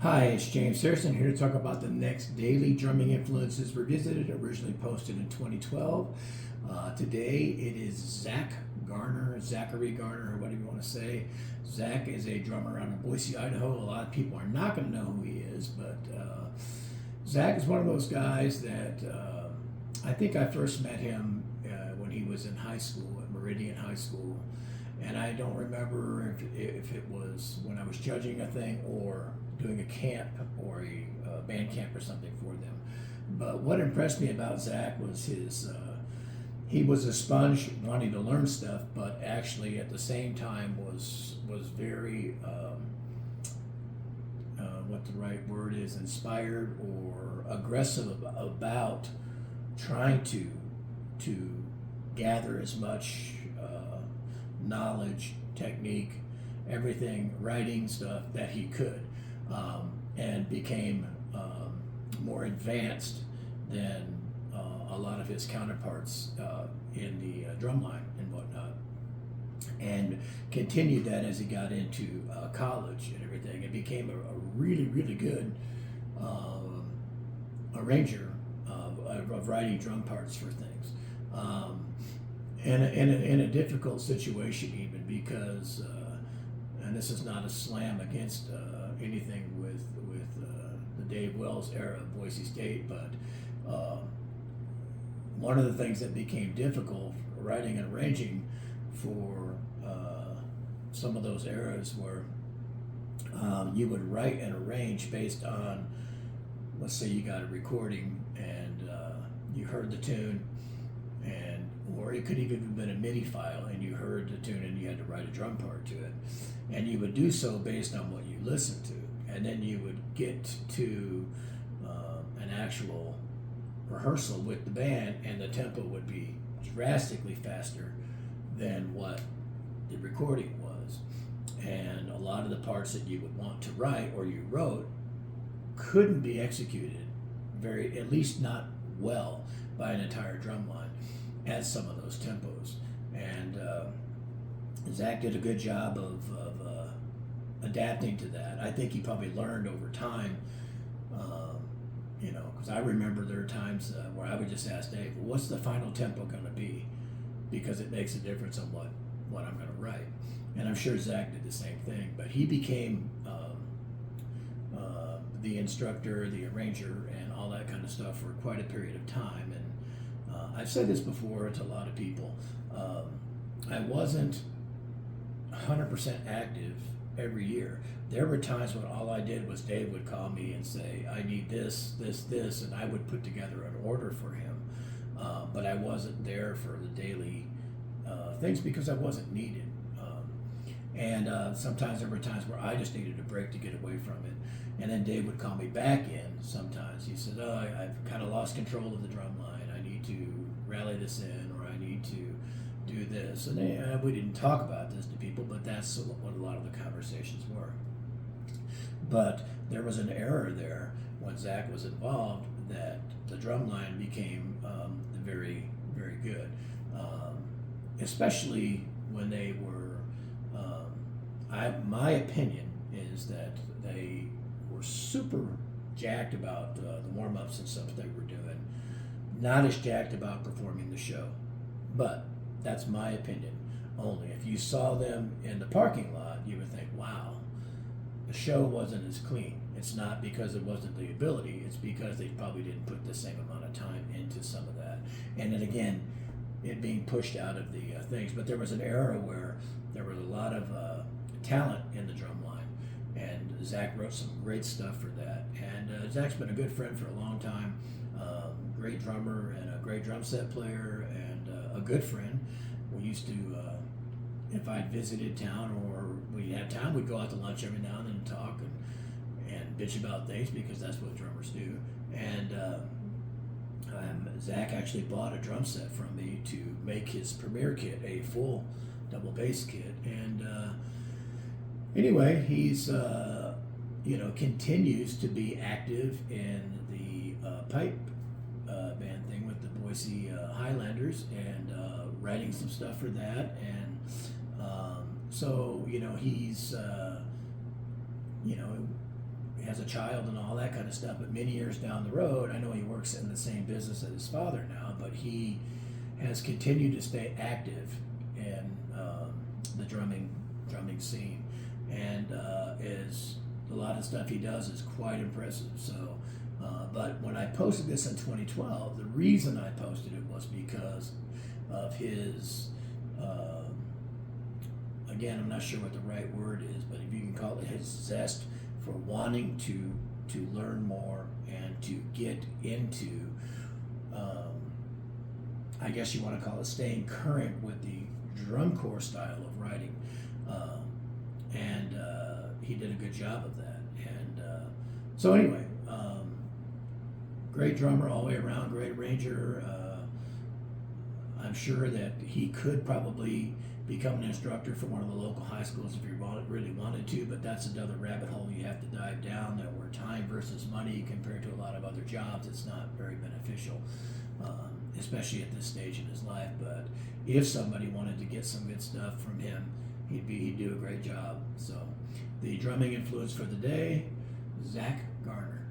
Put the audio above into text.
Hi, it's James Harrison here to talk about the next Daily Drumming Influences Revisited, originally posted in 2012. Today it is Zachary Garner, or whatever you want to say. Zach is a drummer out of Boise, Idaho. A lot of people are not going to know who he is, but Zach is one of those guys that I think I first met him when he was in high school, at Meridian High School. And I don't remember if it was when I was judging a thing or doing a camp or a band camp or something for them. But what impressed me about Zach was he was a sponge wanting to learn stuff, but actually at the same time was very, what the right word is, inspired or aggressive about trying to gather as much knowledge, technique, everything, writing stuff that he could, and became more advanced than a lot of his counterparts in the drum line and whatnot, and continued that as he got into college and everything, and became a really, really good arranger of writing drum parts for things. In a difficult situation, even because, and this is not a slam against anything with the Dave Wells era of Boise State, but one of the things that became difficult writing and arranging for some of those eras were you would write and arrange based on, let's say you got a recording and you heard the tune, and or it could even have been a MIDI file and you heard the tune and you had to write a drum part to it, and you would do so based on what you listened to, and then you would get to an actual rehearsal with the band, and the tempo would be drastically faster than what the recording was, and a lot of the parts that you would want to write or you wrote couldn't be executed at least not well, by an entire drum line at some of those tempos. And Zach did a good job of adapting to that. I think he probably learned over time, because I remember there are times where I would just ask Dave, well, what's the final tempo going to be? Because it makes a difference on what I'm going to write. And I'm sure Zach did the same thing, but he became the instructor, the arranger, and all that kind of stuff for quite a period of time. And I've said this before to a lot of people. I wasn't 100% active every year. There were times when all I did was Dave would call me and say, I need this, and I would put together an order for him. But I wasn't there for the daily things because I wasn't needed. And sometimes there were times where I just needed a break to get away from it. And then Dave would call me back in sometimes. He said, I've kind of lost control of the drum line. I need to rally this in, or I need to do this. And we didn't talk about this to people, but that's what a lot of the conversations were. But there was an error there when Zach was involved that the drum line became very, very good, especially when they were. My opinion is that they were super jacked about the warm-ups and stuff they were doing, not as jacked about performing the show. But that's my opinion only. If you saw them in the parking lot, you would think, wow, the show wasn't as clean. It's not because it wasn't the ability, it's because they probably didn't put the same amount of time into some of that. And then again, it being pushed out of the things. But there was an era where there was a lot of talent in the drum line, and Zach wrote some great stuff for that. And Zach's been a good friend for a long time, great drummer and a great drum set player, and a good friend. We used to, if I'd visited town or we had time, we'd go out to lunch every now and then and talk and bitch about things, because that's what drummers do. And Zach actually bought a drum set from me to make his premiere kit, a full double bass kit. And anyway, he's continues to be active in the pipe band thing with the Boise Highlanders, and writing some stuff for that. And so he's has a child and all that kind of stuff. But many years down the road, I know he works in the same business as his father now, but he has continued to stay active in the drumming scene, and is a lot of stuff he does is quite impressive. So, but when I posted this in 2012, the reason I posted it was because of his. Again, I'm not sure what the right word is, but if you can call it his zest for wanting to learn more and to get into, I guess you want to call it staying current with the drum corps style of writing, and he did a good job of that. And so anyway, great drummer all the way around, great arranger. I'm sure that he could probably become an instructor for one of the local high schools if he really wanted to, but that's another rabbit hole you have to dive down there, where time versus money compared to a lot of other jobs, it's not very beneficial, especially at this stage in his life. But if somebody wanted to get some good stuff from him, he'd do a great job. So the drumming influence for the day, Zach Garner.